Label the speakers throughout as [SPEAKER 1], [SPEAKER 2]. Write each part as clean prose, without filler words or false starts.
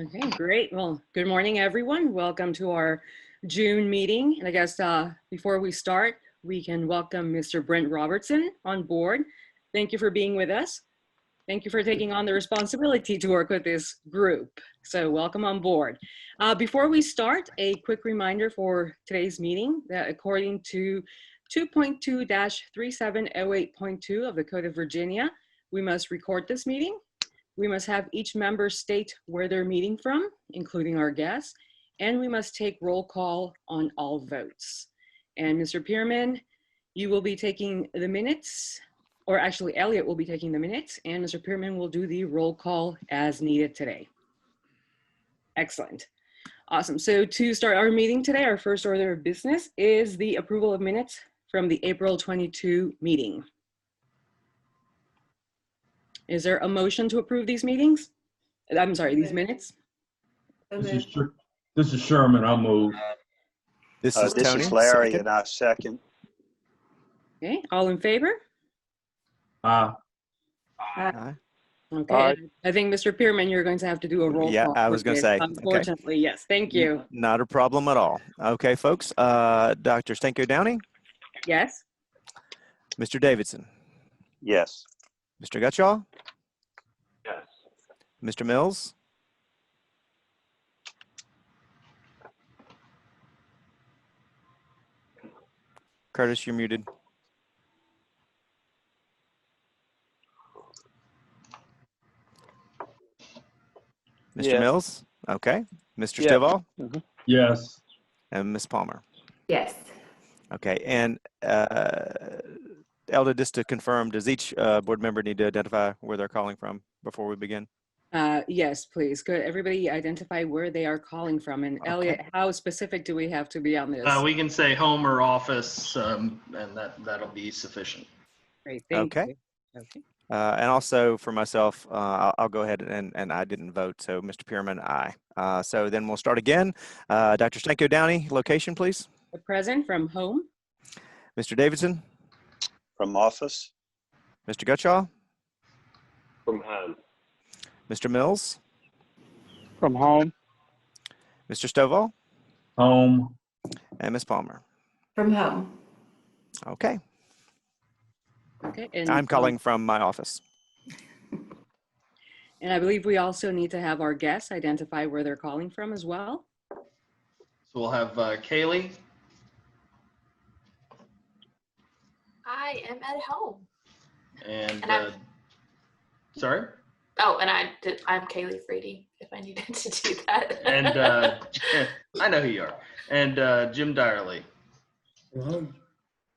[SPEAKER 1] Okay, great. Well, good morning, everyone. Welcome to our June meeting. And I guess before we start, we can welcome Mr. Brent Robertson on board. Thank you for being with us. Thank you for taking on the responsibility to work with this group. So welcome on board. Before we start, a quick reminder for today's meeting that according to 2.2-3708.2 of the Code of Virginia, we must record this meeting. We must have each member state where they're meeting from, including our guests, and we must take roll call on all votes. And Mr. Pearman, you will be taking the minutes, or actually Elliot will be taking the minutes, and Mr. Pearman will do the roll call as needed today. Excellent. Awesome. So to start our meeting today, our first order of business is the approval of minutes from the April 22 meeting. Is there a motion to approve these meetings? I'm sorry, these minutes?
[SPEAKER 2] This is Sherman. I'll move.
[SPEAKER 3] This is Tony.
[SPEAKER 4] This is Larry,
[SPEAKER 3] second.
[SPEAKER 4] and I second.
[SPEAKER 1] Okay, all in favor?
[SPEAKER 3] Aye.
[SPEAKER 1] Okay, I think Mr. Pearman, you're going to have to do a roll call.
[SPEAKER 3] Yeah, I was going to say.
[SPEAKER 1] Unfortunately, okay. Yes, thank you.
[SPEAKER 3] Not a problem at all. Okay, folks. Dr. Stanko Downey?
[SPEAKER 1] Yes.
[SPEAKER 3] Mr. Davidson?
[SPEAKER 4] Yes.
[SPEAKER 3] Mr. Gutschall?
[SPEAKER 4] Yes.
[SPEAKER 3] Mr. Mills? Curtis, you're muted. Mr.
[SPEAKER 4] Yes.
[SPEAKER 3] Mills? Okay. Mr.
[SPEAKER 4] Yes.
[SPEAKER 3] Stovall?
[SPEAKER 2] Yes.
[SPEAKER 3] And Ms. Palmer?
[SPEAKER 5] Yes.
[SPEAKER 3] Okay. And Elda, just to confirm, does each board member need to identify where they're calling from before we begin?
[SPEAKER 1] Yes, please. Could everybody identify where they are calling from? And Elliot, how specific do we have to be on this?
[SPEAKER 6] We can say home or office, and that'll be sufficient.
[SPEAKER 1] Great, thank
[SPEAKER 3] Okay.
[SPEAKER 1] you. Okay.
[SPEAKER 3] And also for myself, I'll go ahead and I didn't vote. So Mr. Pearman, aye. So then we'll start again. Dr. Stanko Downey, location, please.
[SPEAKER 1] Present from home.
[SPEAKER 3] Mr. Davidson.
[SPEAKER 4] From office.
[SPEAKER 3] Mr. Gutschall.
[SPEAKER 4] From home.
[SPEAKER 3] Mr. Mills.
[SPEAKER 7] From home.
[SPEAKER 3] Mr. Stovall.
[SPEAKER 2] Home.
[SPEAKER 3] And Ms. Palmer.
[SPEAKER 5] From home.
[SPEAKER 3] Okay.
[SPEAKER 1] Okay. And
[SPEAKER 3] I'm calling from my office.
[SPEAKER 1] And I believe we also need to have our guests identify where they're calling from as well.
[SPEAKER 6] So we'll have Kaylee.
[SPEAKER 8] I am at home.
[SPEAKER 6] And
[SPEAKER 8] I'm,
[SPEAKER 6] sorry?
[SPEAKER 8] oh, and I'm Kaylee Frady, if I needed to do that.
[SPEAKER 6] And I know who you are. And Jim Dyerly.
[SPEAKER 2] Hello.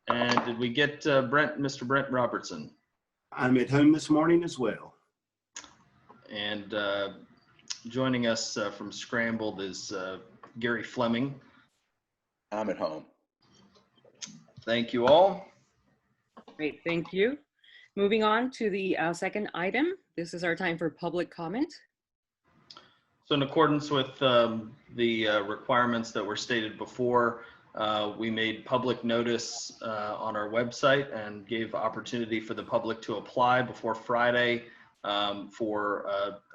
[SPEAKER 6] And did we get Mr. Brent Robertson?
[SPEAKER 9] I'm at home this morning as well.
[SPEAKER 6] And joining us from Scrambled is Gary Fleming.
[SPEAKER 4] I'm at home.
[SPEAKER 6] Thank you all.
[SPEAKER 1] Great, thank you. Moving on to the second item. This is our time for public comment.
[SPEAKER 6] So in accordance with the requirements that were stated before, we made public notice on our website and gave opportunity for the public to apply before Friday for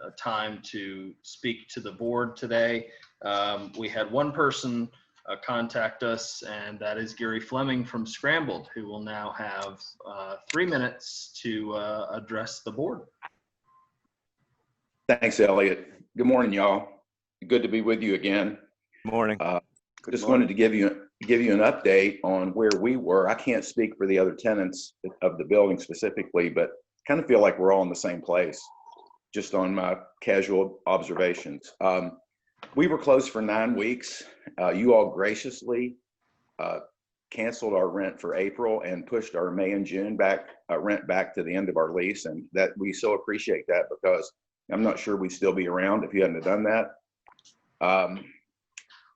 [SPEAKER 6] a time to speak to the board today. We had one person contact us, and that is Gary Fleming from Scrambled, who will now have 3 minutes to address the board.
[SPEAKER 10] Thanks, Elliot. Good morning, y'all. Good to be with you again.
[SPEAKER 3] Morning.
[SPEAKER 10] Just wanted to give you an update on where we were. I can't speak for the other tenants of the building specifically, but kind of feel like we're all in the same place, just on my casual observations. We were closed for 9 weeks. You all graciously canceled our rent for April and pushed our May and June rent back to the end of our lease, and that we so appreciate that, because I'm not sure we'd still be around if you hadn't have done that.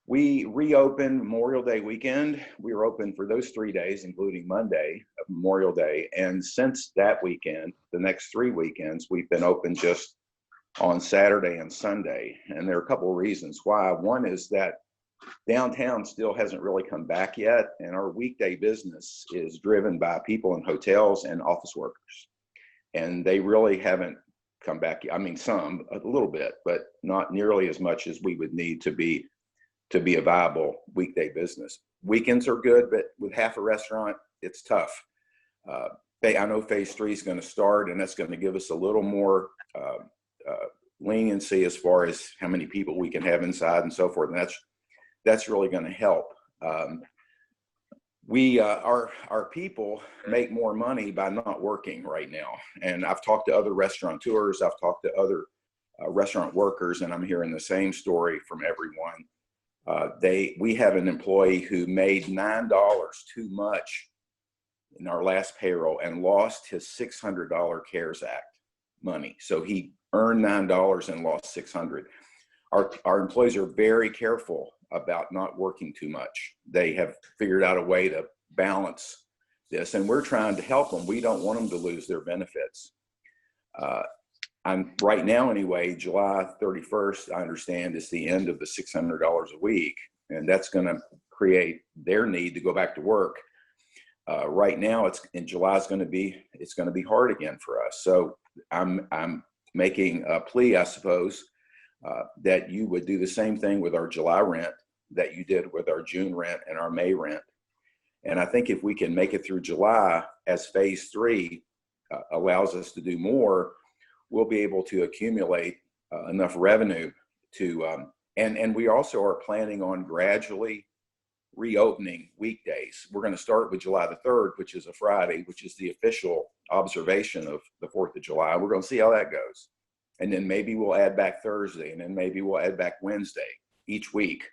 [SPEAKER 10] We reopened Memorial Day weekend. We were open for those 3 days, including Monday of Memorial Day. And since that weekend, the next 3 weekends, we've been open just on Saturday and Sunday. And there are a couple of reasons why. One is that downtown still hasn't really come back yet. And our weekday business is driven by people in hotels and office workers. And they really haven't come back. I mean, some, a little bit, but not nearly as much as we would need to be a viable weekday business. Weekends are good, but with half a restaurant, it's tough. I know phase 3 is going to start, and that's going to give us a little more leniency as far as how many people we can have inside and so forth. And that's really going to help. Our people make more money by not working right now. And I've talked to other restaurateurs, I've talked to other restaurant workers, and I'm hearing the same story from everyone. We have an employee who made $9 too much in our last payroll and lost his $600 CARES Act money. So he earned $9 and lost $600. Our employees are very careful about not working too much. They have figured out a way to balance this, and we're trying to help them. We don't want them to lose their benefits. I'm right now anyway, July 31st, I understand, is the end of the $600 a week, and that's going to create their need to go back to work. Right now, in July, it's going to be hard again for us. So I'm making a plea, I suppose, that you would do the same thing with our July rent that you did with our June rent and our May rent. And I think if we can make it through July, as phase 3 allows us to do more, we'll be able to accumulate enough revenue to, and we also are planning on gradually reopening weekdays. We're going to start with July the 3rd, which is a Friday, which is the official observation of the 4th of July. We're going to see how that goes. And then maybe we'll add back Thursday, and then maybe we'll add back Wednesday each week,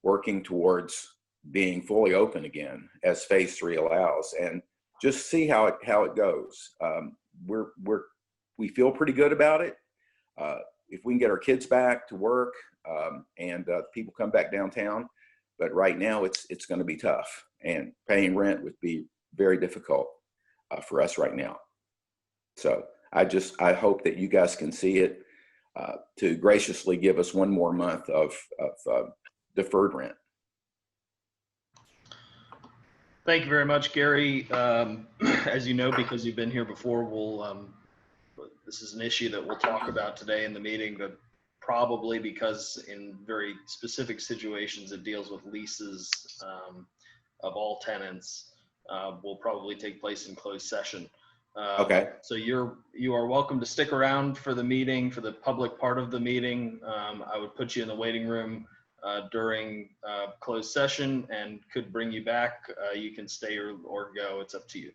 [SPEAKER 10] working towards being fully open again as phase 3 allows, and just see how it goes. We feel pretty good about it. If we can get our kids back to work and people come back downtown, but right now it's going to be tough, and paying rent would be very difficult for us right now. So I hope that you guys can see it to graciously give us one more month of deferred rent.
[SPEAKER 6] Thank you very much, Gary. As you know, because you've been here before, this is an issue that we'll talk about today in the meeting, but probably because in very specific situations it deals with leases of all tenants, will probably take place in closed session.
[SPEAKER 10] Okay.
[SPEAKER 6] So you are welcome to stick around for the meeting, for the public part of the meeting. I would put you in the waiting room during closed session and could bring you back. You can stay or go. It's up to you.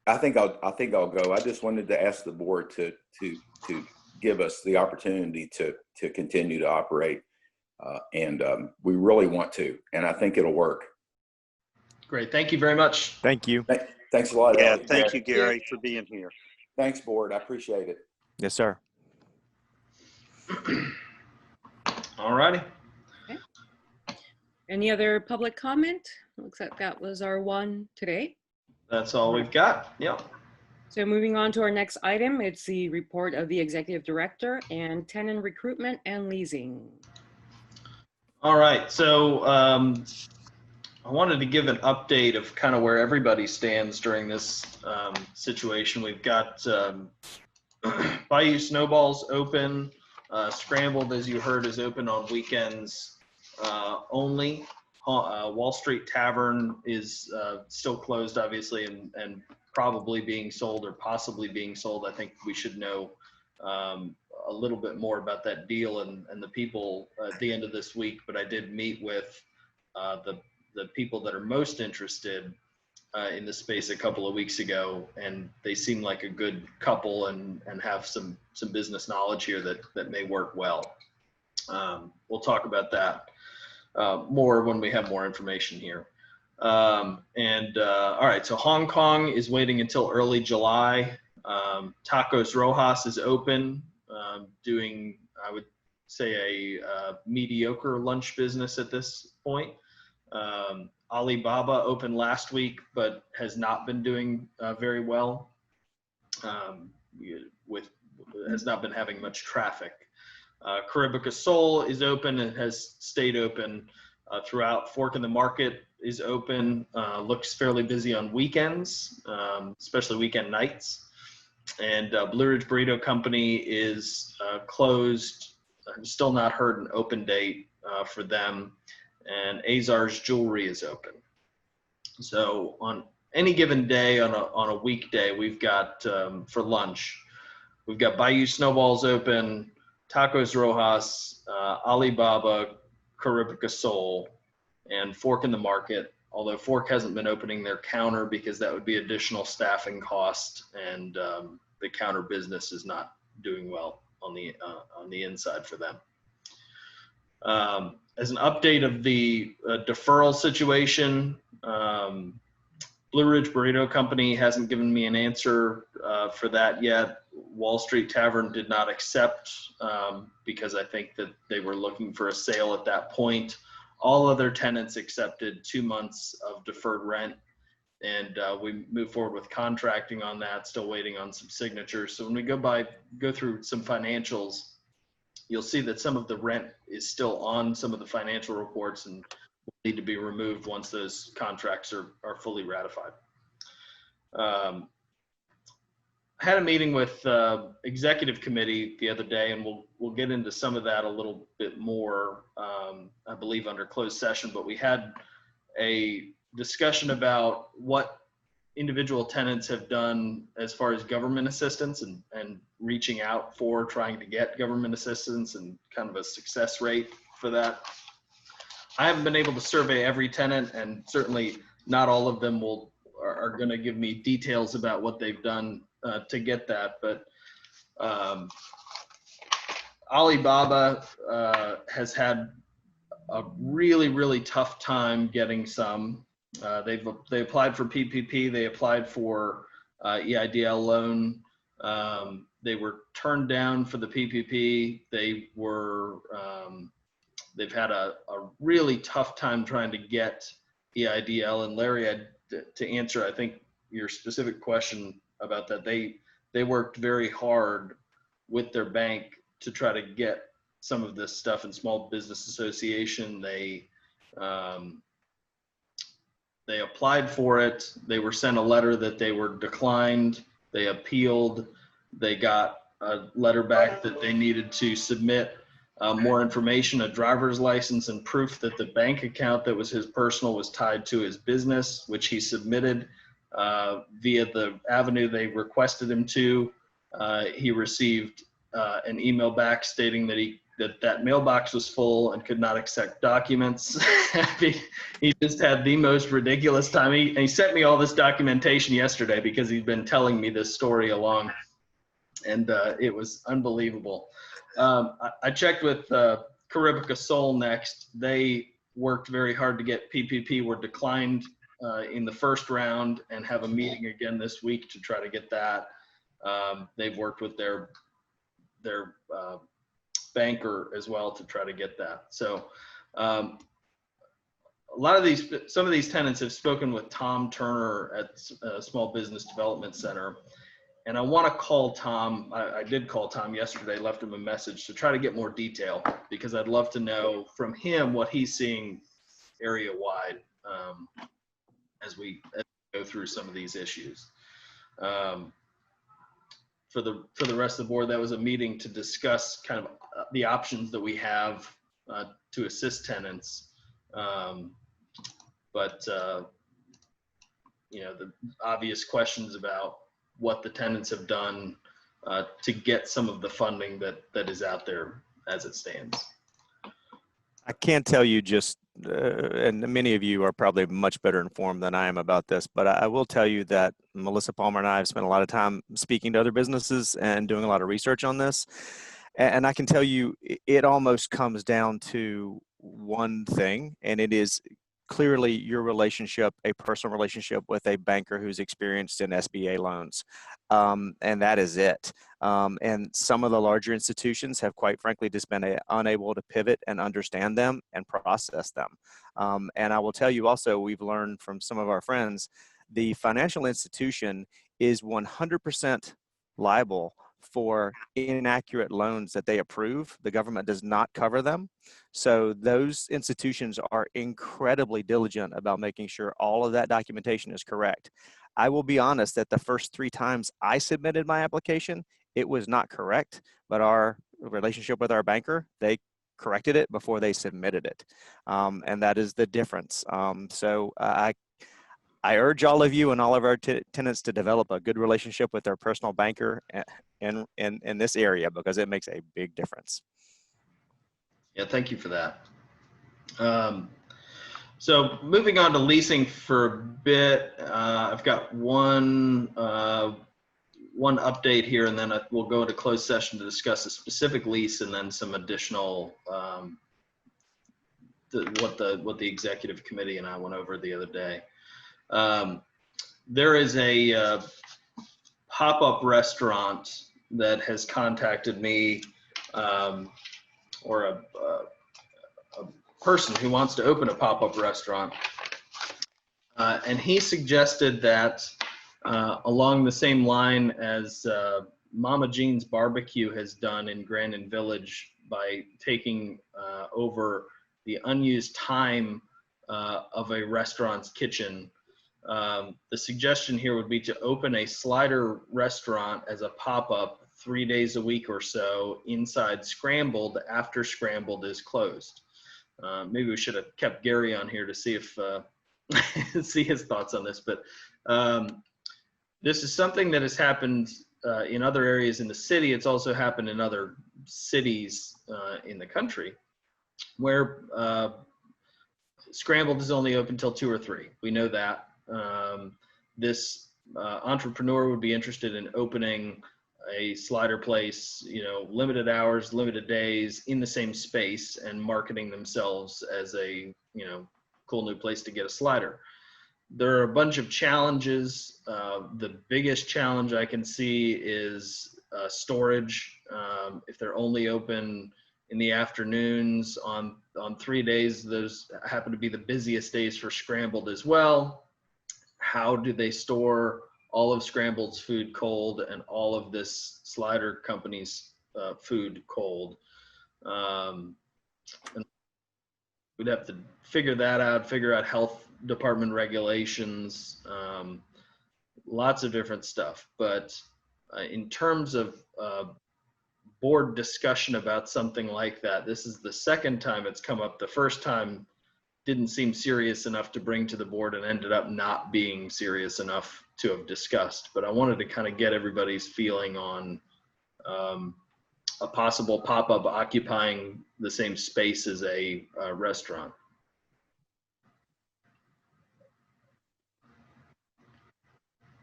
[SPEAKER 10] I think I'll go. I just wanted to ask the board to give us the opportunity to continue to operate, and we really want to, and I think it'll work.
[SPEAKER 6] Great. Thank you very much.
[SPEAKER 3] Thank you.
[SPEAKER 10] Thanks a lot.
[SPEAKER 4] Yeah,
[SPEAKER 10] Ellie.
[SPEAKER 4] thank you, Gary, for being here.
[SPEAKER 10] Thanks, board. I appreciate it.
[SPEAKER 3] Yes, sir.
[SPEAKER 6] All righty.
[SPEAKER 1] Any other public comment? Looks like that was our one today.
[SPEAKER 6] That's all we've got. Yep.
[SPEAKER 1] So moving on to our next item, it's the report of the executive director and tenant recruitment and leasing.
[SPEAKER 6] All right. So I wanted to give an update of kind of where everybody stands during this situation. We've got Bayou Snowballs open. Scrambled, as you heard, is open on weekends only. Wall Street Tavern is still closed, obviously, and probably being sold or possibly being sold. I think we should know a little bit more about that deal and the people at the end of this week. But I did meet with the people that are most interested in the space a couple of weeks ago, and they seem like a good couple and have some business knowledge here that may work well. We'll talk about that more when we have more information here. All right, so Hong Kong is waiting until early July. Tacos Rojas is open, doing, I would say, a mediocre lunch business at this point. Alibaba opened last week, but has not been doing very well. Has not been having much traffic. Caribica Soul is open and has stayed open throughout. Fork in the Market is open. Looks fairly busy on weekends, especially weekend nights. Blue Ridge Burrito Company is closed. I've still not heard an open date for them. And Azar's Jewelry is open. So on any given day, on a weekday, we've got for lunch, we've got Bayou Snowballs open, Tacos Rojas, Alibaba, Caribica Soul, and Fork in the Market. Although Fork hasn't been opening their counter because that would be additional staffing cost, and the counter business is not doing well on the inside for them. As an update of the deferral situation, Blue Ridge Burrito Company hasn't given me an answer for that yet. Wall Street Tavern did not accept because I think that they were looking for a sale at that point. All other tenants accepted 2 months of deferred rent, and we moved forward with contracting on that, still waiting on some signatures. So when we go through some financials, you'll see that some of the rent is still on some of the financial reports and will need to be removed once those contracts are fully ratified. I had a meeting with executive committee the other day, and we'll get into some of that a little bit more, I believe, under closed session. But we had a discussion about what individual tenants have done as far as government assistance and reaching out for trying to get government assistance and kind of a success rate for that. I haven't been able to survey every tenant, and certainly not all of them are going to give me details about what they've done to get that. But Alibaba has had a really, really tough time getting some. They applied for PPP. They applied for EIDL loan. They were turned down for the PPP. They've had a really tough time trying to get EIDL. And Larry, to answer, I think, your specific question about that, they worked very hard with their bank to try to get some of this stuff in Small Business Association. They applied for it. They were sent a letter that they were declined. They appealed. They got a letter back that they needed to submit more information, a driver's license, and proof that the bank account that was his personal was tied to his business, which he submitted via the avenue they requested him to. He received an email back stating that that mailbox was full and could not accept documents. He just had the most ridiculous time. He sent me all this documentation yesterday because he's been telling me this story along, and it was unbelievable. I checked with Caribica Soul next. They worked very hard to get PPP, were declined in the first round, and have a meeting again this week to try to get that. They've worked with their banker as well to try to get that. So some of these tenants have spoken with Tom Turner at Small Business Development Center. And I want to call Tom. I did call Tom yesterday, left him a message to try to get more detail, because I'd love to know from him what he's seeing area-wide as we go through some of these issues. For the rest of the board, that was a meeting to discuss kind of the options that we have to assist tenants. The obvious questions about what the tenants have done to get some of the funding that is out there as it stands.
[SPEAKER 3] I can't tell you just, and many of you are probably much better informed than I am about this, but I will tell you that Melissa Palmer and I have spent a lot of time speaking to other businesses and doing a lot of research on this. And I can tell you, it almost comes down to one thing, and it is clearly your relationship, a personal relationship with a banker who's experienced in SBA loans. And that is it. And some of the larger institutions have, quite frankly, just been unable to pivot and understand them and process them. And I will tell you also, we've learned from some of our friends, the financial institution is 100% liable for inaccurate loans that they approve. The government does not cover them. So those institutions are incredibly diligent about making sure all of that documentation is correct. I will be honest that the first 3 times I submitted my application, it was not correct, but our relationship with our banker, they corrected it before they submitted it. And that is the difference. I urge all of you and all of our tenants to develop a good relationship with their personal banker in this area, because it makes a big difference.
[SPEAKER 6] Yeah, thank you for that. So moving on to leasing for a bit, I've got one update here, and then we'll go into closed session to discuss a specific lease and then some additional what the executive committee and I went over the other day. There is a pop-up restaurant that has contacted me, or a person who wants to open a pop-up restaurant. And he suggested that along the same line as Mama Jean's Barbecue has done in Grandin Village, by taking over the unused time of a restaurant's kitchen. The suggestion here would be to open a slider restaurant as a pop-up 3 days a week or so inside Scrambled after Scrambled is closed. Maybe we should have kept Gary on here to see if see his thoughts on this, but this is something that has happened in other areas in the city. It's also happened in other cities in the country, where Scrambled is only open till 2 or 3. We know that. This entrepreneur would be interested in opening a slider place, limited hours, limited days in the same space, and marketing themselves as a, cool new place to get a slider. There are a bunch of challenges. The biggest challenge I can see is storage. If they're only open in the afternoons on 3 days, those happen to be the busiest days for Scrambled as well. How do they store all of Scrambled's food cold and all of this slider company's food cold? And we'd have to figure that out, figure out health department regulations, lots of different stuff. But in terms of board discussion about something like that, this is the second time it's come up. The first time didn't seem serious enough to bring to the board and ended up not being serious enough to have discussed. But I wanted to kind of get everybody's feeling on a possible pop-up occupying the same space as a restaurant.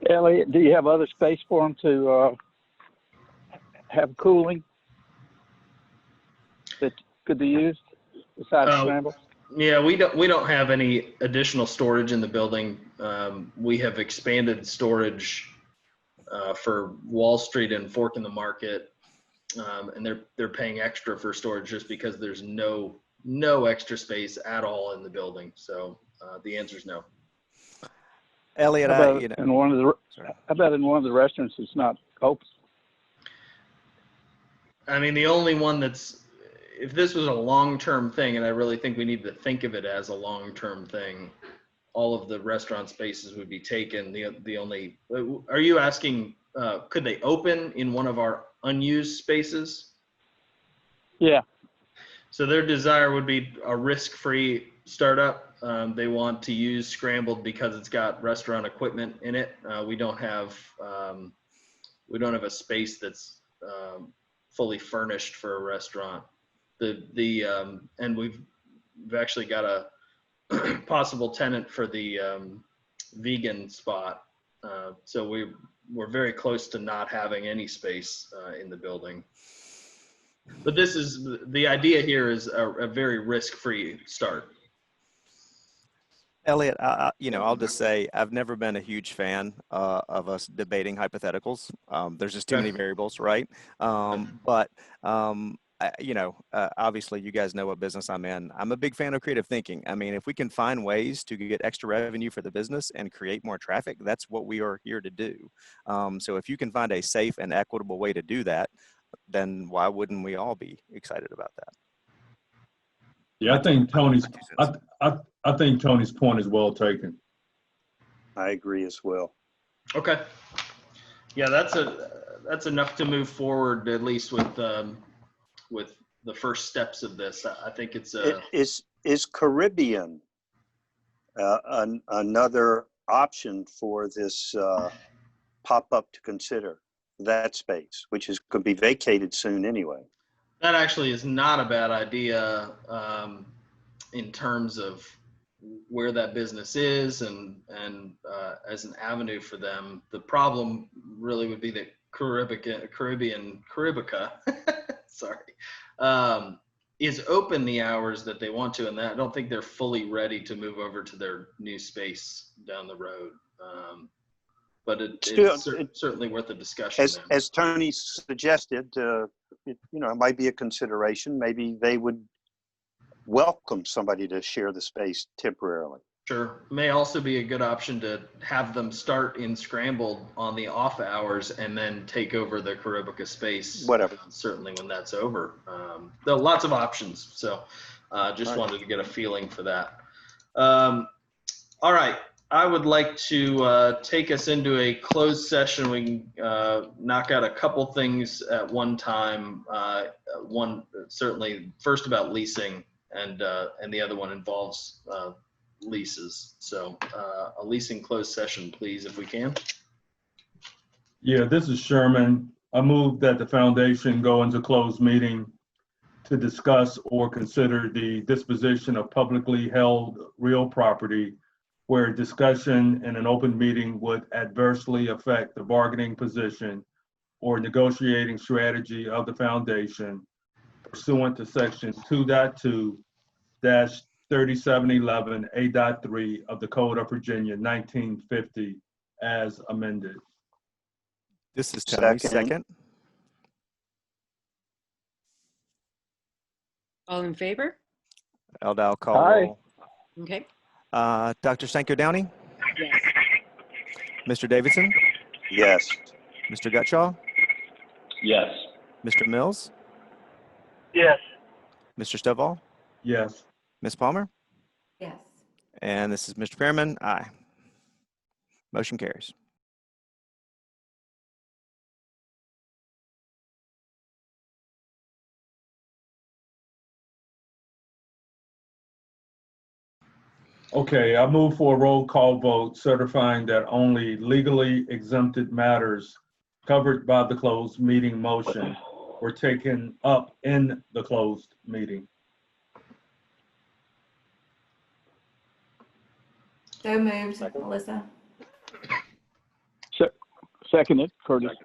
[SPEAKER 7] Elliot, do you have other space for them to have cooling that could be used besides Scramble?
[SPEAKER 6] Yeah, we don't have any additional storage in the building. We have expanded storage for Wall Street and Fork in the Market, and they're paying extra for storage just because there's no extra space at all in the building. So the answer is no.
[SPEAKER 3] Elliot,
[SPEAKER 7] how about in one of the restaurants that's not open?
[SPEAKER 6] I mean, the only one that's, if this was a long-term thing, and I really think we need to think of it as a long-term thing, all of the restaurant spaces would be taken. The only, are you asking, could they open in one of our unused spaces?
[SPEAKER 7] Yeah.
[SPEAKER 6] So their desire would be a risk-free startup. They want to use Scrambled because it's got restaurant equipment in it. We don't have a space that's fully furnished for a restaurant. And we've actually got a possible tenant for the vegan spot. So we're very close to not having any space in the building. But this is, the idea here is a very risk-free start.
[SPEAKER 3] Elliot, I'll just say I've never been a huge fan of us debating hypotheticals. There's just too many variables, right? Obviously you guys know what business I'm in. I'm a big fan of creative thinking. I mean, if we can find ways to get extra revenue for the business and create more traffic, that's what we are here to do. So if you can find a safe and equitable way to do that, then why wouldn't we all be excited about that?
[SPEAKER 2] Yeah, I think Tony's point is well taken.
[SPEAKER 4] I agree as well.
[SPEAKER 6] Okay. Yeah, that's enough to move forward, at least with the first steps of this. I think it's
[SPEAKER 4] Is Caribbean another option for this pop-up to consider? That space, which is could be vacated soon anyway.
[SPEAKER 6] that actually is not a bad idea in terms of where that business is and as an avenue for them. The problem really would be that Caribica, sorry, is open the hours that they want to, and I don't think they're fully ready to move over to their new space down the road. But it's certainly worth a discussion.
[SPEAKER 4] As Tony suggested, it might be a consideration. Maybe they would welcome somebody to share the space temporarily.
[SPEAKER 6] Sure. May also be a good option to have them start in Scrambled on the off hours and then take over the Caribica space.
[SPEAKER 4] Whatever.
[SPEAKER 6] Certainly when that's over. There are lots of options. So just
[SPEAKER 4] Right.
[SPEAKER 6] wanted to get a feeling for that. All right. I would like to take us into a closed session. We can knock out a couple things at one time. One certainly first about leasing, and the other one involves leases. So a leasing closed session, please, if we can.
[SPEAKER 2] Yeah, this is Sherman. I move that the foundation go into closed meeting to discuss or consider the disposition of publicly held real property where discussion in an open meeting would adversely affect the bargaining position or negotiating strategy of the foundation pursuant to section 2.2-3711 A.3 of the Code of Virginia 1950 as amended.
[SPEAKER 3] This is Tony.
[SPEAKER 4] Second.
[SPEAKER 3] Second.
[SPEAKER 1] All in favor?
[SPEAKER 3] Eldal call
[SPEAKER 7] Aye.
[SPEAKER 3] roll.
[SPEAKER 1] Okay.
[SPEAKER 3] Dr. Stanko Downey,
[SPEAKER 1] Yes.
[SPEAKER 3] Mr. Davidson,
[SPEAKER 4] Yes.
[SPEAKER 3] Mr. Gutshaw,
[SPEAKER 9] Yes.
[SPEAKER 3] Mr. Mills,
[SPEAKER 7] Yes.
[SPEAKER 3] Mr. Stovall,
[SPEAKER 2] Yes.
[SPEAKER 3] Ms. Palmer,
[SPEAKER 8] Yes.
[SPEAKER 3] and this is Mr. Pearman. Aye. Motion carries.
[SPEAKER 2] Okay, I move for a roll call vote certifying that only legally exempted matters covered by the closed meeting motion were taken up in the closed meeting.
[SPEAKER 8] So moved, Melissa.
[SPEAKER 7] Seconded, Curtis.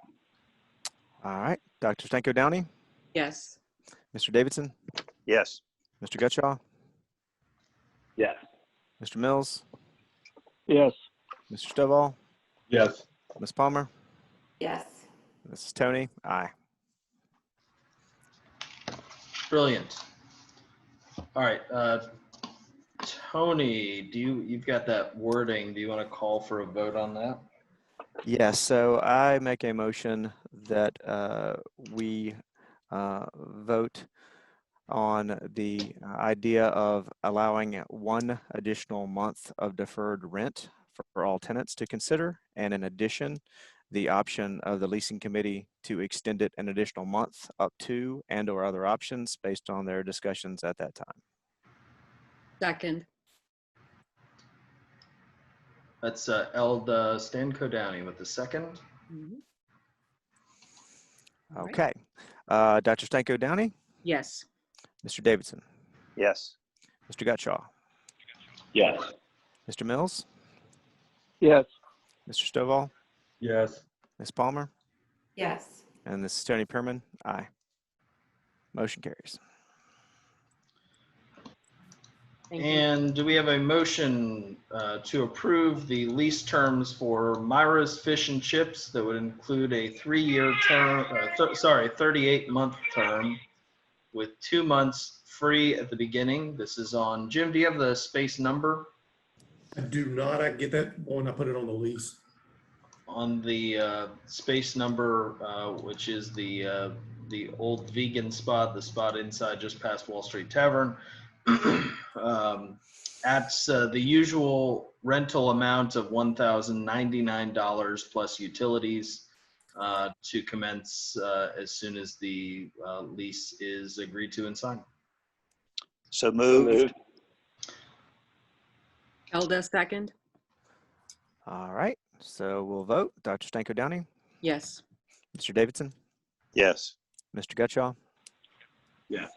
[SPEAKER 3] All right. Dr. Stanko Downey,
[SPEAKER 1] Yes.
[SPEAKER 3] Mr. Davidson,
[SPEAKER 4] Yes.
[SPEAKER 3] Mr. Gutshaw,
[SPEAKER 9] Yes.
[SPEAKER 3] Mr. Mills,
[SPEAKER 7] Yes.
[SPEAKER 3] Mr. Stovall,
[SPEAKER 2] Yes.
[SPEAKER 3] Ms. Palmer,
[SPEAKER 8] Yes.
[SPEAKER 3] this is Tony. Aye.
[SPEAKER 6] Brilliant. All right. Tony, you've got that wording. Do you want to call for a vote on that?
[SPEAKER 3] Yes, so I make a motion that we vote on the idea of allowing 1 additional month of deferred rent for all tenants to consider, and in addition, the option of the leasing committee to extend it an additional month up to and/or other options based on their discussions at that time.
[SPEAKER 1] Second.
[SPEAKER 6] That's Elda Stanko Downey with the second.
[SPEAKER 1] Mhm. All right.
[SPEAKER 3] Okay. Dr. Stanko Downey,
[SPEAKER 1] Yes.
[SPEAKER 3] Mr. Davidson,
[SPEAKER 4] Yes.
[SPEAKER 3] Mr. Gutshaw,
[SPEAKER 9] Yes.
[SPEAKER 3] Mr. Mills,
[SPEAKER 7] Yes.
[SPEAKER 3] Mr. Stovall,
[SPEAKER 2] Yes.
[SPEAKER 3] Ms. Palmer,
[SPEAKER 8] Yes.
[SPEAKER 3] and this is Tony Pearman. Aye. Motion carries.
[SPEAKER 1] Thank you.
[SPEAKER 6] And do we have a motion to approve the lease terms for Myra's Fish and Chips that would include a 3-year term, 38-month term with 2 months free at the beginning? This is on, Jim, do you have the space number?
[SPEAKER 5] I do not. I get that when I put it on the lease.
[SPEAKER 6] On the space number, which is the old vegan spot, the spot inside just past Wall Street Tavern. at the usual rental amount of $1,099 plus utilities to commence as soon as the lease is agreed to and signed.
[SPEAKER 4] So moved.
[SPEAKER 1] Elda, second.
[SPEAKER 3] All right, so we'll vote. Dr. Stanko Downing,
[SPEAKER 1] Yes.
[SPEAKER 3] Mr. Davidson,
[SPEAKER 4] Yes.
[SPEAKER 3] Mr. Gutschall,
[SPEAKER 9] Yes.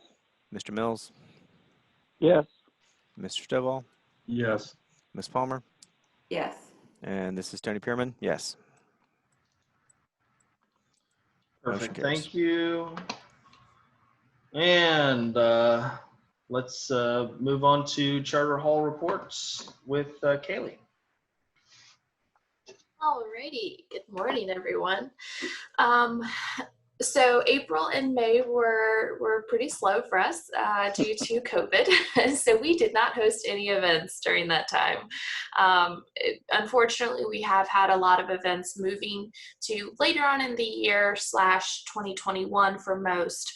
[SPEAKER 3] Mr. Mills,
[SPEAKER 7] Yes.
[SPEAKER 3] Mr. Stovall,
[SPEAKER 2] Yes.
[SPEAKER 3] Ms. Palmer,
[SPEAKER 8] Yes.
[SPEAKER 3] and this is Tony Pierman. Yes. Motion
[SPEAKER 6] Perfect.
[SPEAKER 3] carries.
[SPEAKER 6] Thank you. And let's move on to Charter Hall reports with Kaylee.
[SPEAKER 8] Alrighty. Good morning, everyone. So April and May were pretty slow for us due to COVID. So we did not host any events during that time. Unfortunately, we have had a lot of events moving to later on in the year / 2021 for most.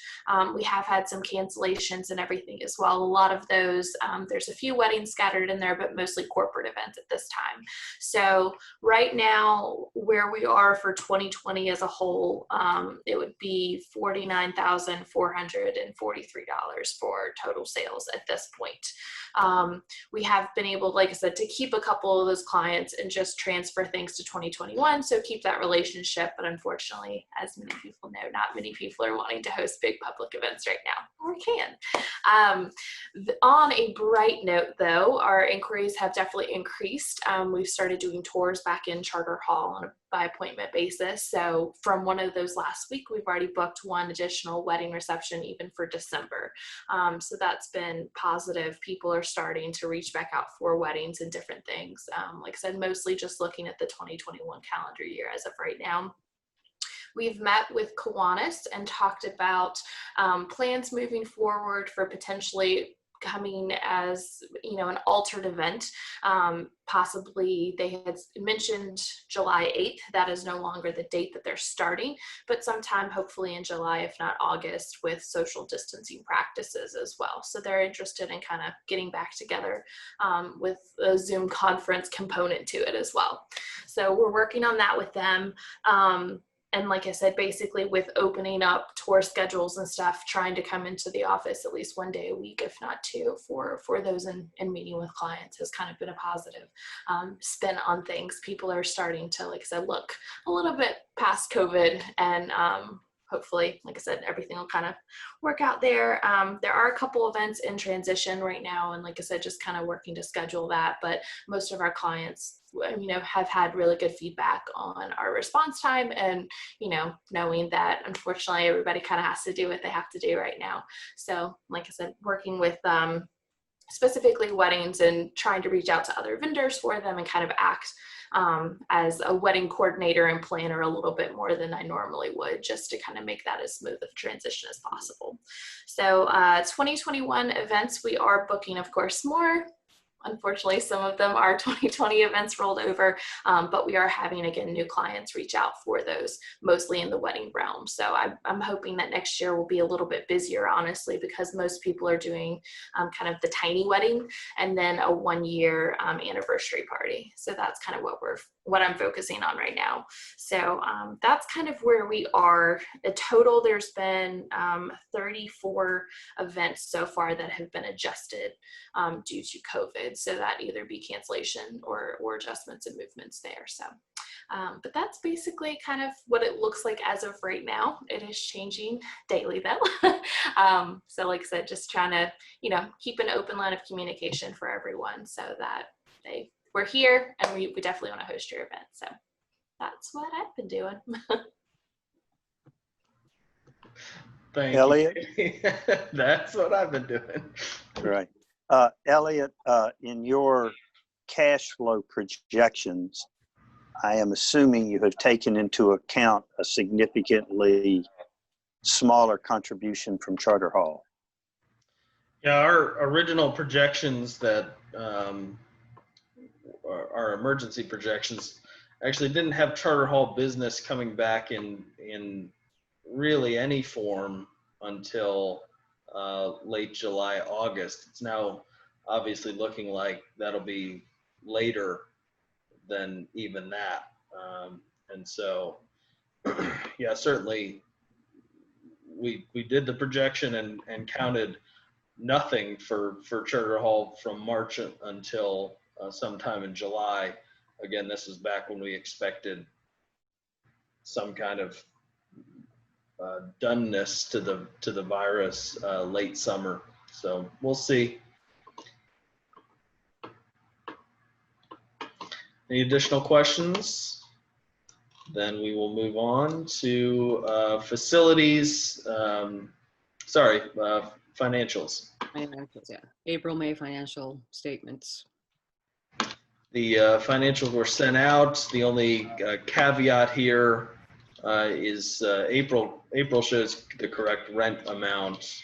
[SPEAKER 8] We have had some cancellations and everything as well. A lot of those, there's a few weddings scattered in there, but mostly corporate events at this time. So right now, where we are for 2020 as a whole, it would be $49,443 for total sales at this point. We have been able, like I said, to keep a couple of those clients and just transfer things to 2021, so keep that relationship. But unfortunately, as many people know, not many people are wanting to host big public events right now, or can. On a bright note, though, our inquiries have definitely increased. We've started doing tours back in Charter Hall on a by appointment basis. So from one of those last week, we've already booked one additional wedding reception even for December. So that's been positive. People are starting to reach back out for weddings and different things. Like I said, mostly just looking at the 2021 calendar year as of right now. We've met with Kiwanis and talked about plans moving forward for potentially coming as, you know, an altered event. Possibly they had mentioned July 8th. That is no longer the date that they're starting, but sometime hopefully in July, if not August, with social distancing practices as well. So they're interested in kind of getting back together with a Zoom conference component to it as well. So we're working on that with them. And like I said, basically with opening up tour schedules and stuff, trying to come into the office at least one day a week, if not two, for those and meeting with clients has kind of been a positive spin on things. People are starting to, like I said, look a little bit past COVID, and hopefully, like I said, everything will kind of work out there. There are a couple events in transition right now, and like I said, just kind of working to schedule that. But most of our clients, you know, have had really good feedback on our response time, and, you know, knowing that unfortunately everybody kind of has to do what they have to do right now. So like I said, working with specifically weddings and trying to reach out to other vendors for them and kind of act as a wedding coordinator and planner a little bit more than I normally would, just to kind of make that as smooth of a transition as possible. So 2021 events, we are booking, of course, more. Unfortunately, some of them are 2020 events rolled over, but we are having, again, new clients reach out for those, mostly in the wedding realm. So I'm hoping that next year will be a little bit busier, honestly, because most people are doing kind of the tiny wedding and then a 1-year anniversary party. So that's kind of what I'm focusing on right now. So that's kind of where we are. In total, there's been 34 events so far that have been adjusted due to COVID. So that either be cancellation or adjustments and movements there. So, but that's basically kind of what it looks like as of right now. It is changing daily though. So like I said, just trying to, you know, keep an open line of communication for everyone so that we're here and we definitely want to host your event. So that's what I've been doing.
[SPEAKER 6] Thank
[SPEAKER 4] Elliot?
[SPEAKER 6] you. That's what I've been doing.
[SPEAKER 4] Right. Elliot, in your cash flow projections, I am assuming you have taken into account a significantly smaller contribution from Charter Hall.
[SPEAKER 6] Yeah, our original projections that our emergency projections actually didn't have Charter Hall business coming back in really any form until late July, August. It's now obviously looking like that'll be later than even that. And so, yeah, certainly we did the projection and counted nothing for Charter Hall from March until sometime in July. Again, this is back when we expected some kind of doneness to the virus late summer. So we'll see. Any additional questions? Then we will move on to facilities. Financials.
[SPEAKER 1] Financials, yeah. April, May financial statements.
[SPEAKER 6] The financials were sent out. The only caveat here is April shows the correct rent amount.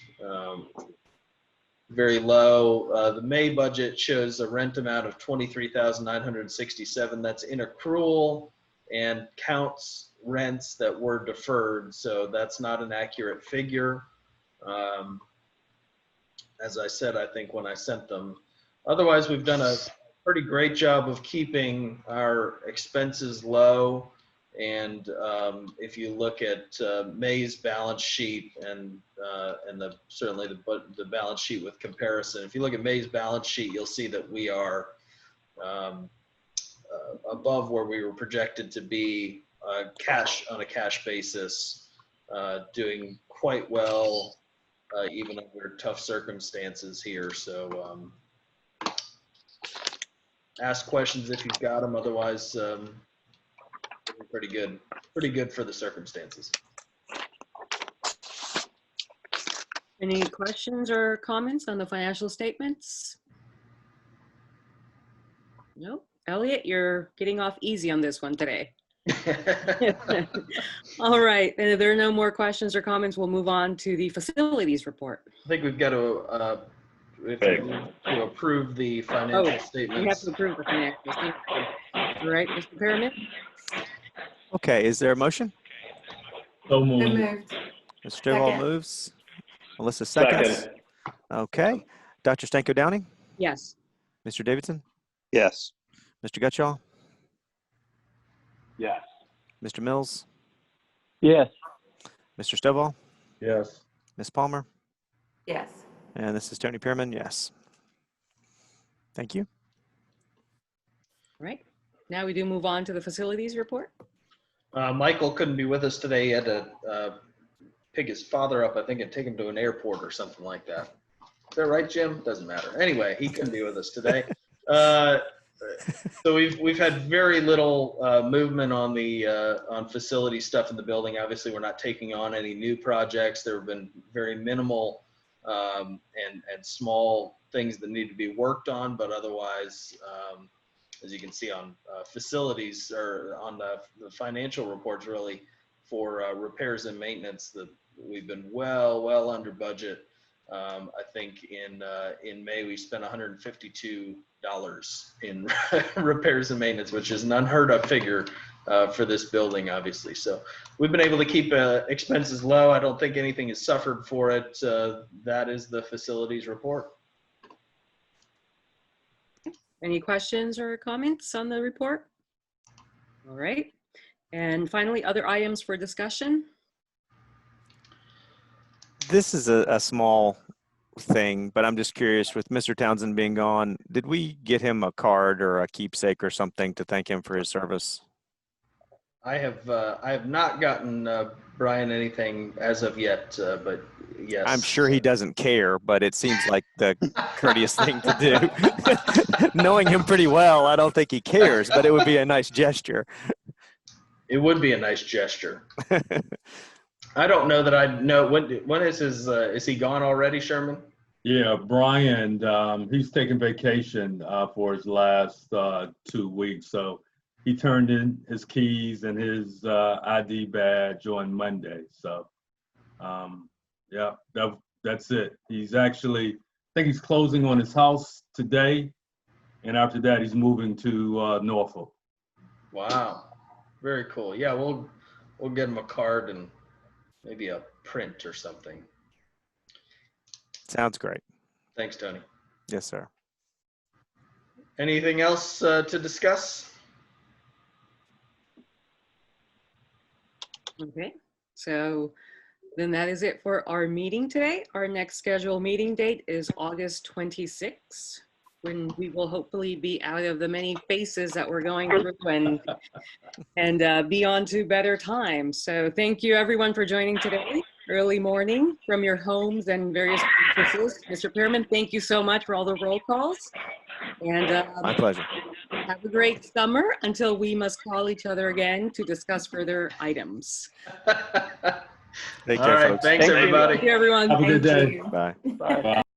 [SPEAKER 6] Very low. The May budget shows a rent amount of $23,967. That's in accrual and counts rents that were deferred. So that's not an accurate figure. As I said, I think when I sent them. Otherwise, we've done a pretty great job of keeping our expenses low. And if you look at May's balance sheet and certainly the balance sheet with comparison, if you look at May's balance sheet, you'll see that we are above where we were projected to be on a cash basis, doing quite well even under tough circumstances here. So ask questions if you've got them. Otherwise, pretty good for the circumstances.
[SPEAKER 1] Any questions or comments on the financial statements? Nope. Elliot, you're getting off easy on this one today. All right. And if there are no more questions or comments, we'll move on to the facilities report.
[SPEAKER 6] I think we've got to approve the financial statements.
[SPEAKER 1] We have to approve the financial statements. All right, Mr. Perriman?
[SPEAKER 3] Okay, is there a motion?
[SPEAKER 2] So moved.
[SPEAKER 3] Mr. Stovall moves. Melissa seconds.
[SPEAKER 9] Second.
[SPEAKER 3] Okay. Dr. Stanko Downing?
[SPEAKER 1] Yes.
[SPEAKER 3] Mr. Davidson?
[SPEAKER 4] Yes.
[SPEAKER 3] Mr. Gutschall?
[SPEAKER 9] Yes.
[SPEAKER 3] Mr. Mills?
[SPEAKER 7] Yes.
[SPEAKER 3] Mr. Stovall?
[SPEAKER 2] Yes.
[SPEAKER 3] Ms. Palmer?
[SPEAKER 11] Yes.
[SPEAKER 3] And this is Tony Pearman. Yes. Thank you.
[SPEAKER 1] All right. Now we do move on to the facilities report.
[SPEAKER 6] Michael couldn't be with us today. He had to pick his father up, I think, and take him to an airport or something like that. Is that right, Jim? Doesn't matter. Anyway, he couldn't be with us today. So we've had very little movement on the on facility stuff in the building. Obviously, we're not taking on any new projects. There have been very minimal and small things that need to be worked on, but otherwise, as you can see on facilities or on the financial reports, really for repairs and maintenance, that we've been well under budget. I think in May we spent $152 in repairs and maintenance, which is an unheard of figure for this building, obviously. So we've been able to keep expenses low. I don't think anything has suffered for it. That is the facilities report.
[SPEAKER 1] Any questions or comments on the report? All right. And finally, other items for discussion.
[SPEAKER 3] This is a small thing, but I'm just curious, with Mr. Townsend being gone, did we get him a card or a keepsake or something to thank him for his service?
[SPEAKER 6] I have not gotten Brian anything as of yet, but yes.
[SPEAKER 3] I'm sure he doesn't care, but it seems like the courteous thing to do. Knowing him pretty well, I don't think he cares, but it would be a nice gesture.
[SPEAKER 6] It would be a nice gesture. I don't know that I know when is his is he gone already, Sherman?
[SPEAKER 2] Yeah, Brian, he's taking vacation for his last 2 weeks. So he turned in his keys and his ID badge on Monday. So yeah, that's it. He's actually, I think he's closing on his house today. And after that, he's moving to Norfolk.
[SPEAKER 6] Wow, very cool. Yeah, we'll get him a card and maybe a print or something.
[SPEAKER 3] Sounds great.
[SPEAKER 6] Thanks, Tony.
[SPEAKER 3] Yes, sir.
[SPEAKER 6] Anything else to discuss?
[SPEAKER 1] Okay, so then that is it for our meeting today. Our next scheduled meeting date is August 26th, when we will hopefully be out of the many phases that we're going through and be on to better times. So thank you everyone for joining today, early morning from your homes and various offices. Mr. Pearman, thank you so much for all the roll calls. And
[SPEAKER 3] My pleasure.
[SPEAKER 1] have a great summer until we must call each other again to discuss further items.
[SPEAKER 3] Take
[SPEAKER 6] All
[SPEAKER 3] care,
[SPEAKER 6] right.
[SPEAKER 3] folks.
[SPEAKER 6] Thanks,
[SPEAKER 7] Thank you.
[SPEAKER 6] everybody.
[SPEAKER 1] Thank you, everyone.
[SPEAKER 2] Have a good
[SPEAKER 1] Thank
[SPEAKER 2] day.
[SPEAKER 1] you.
[SPEAKER 3] Bye.
[SPEAKER 7] Bye.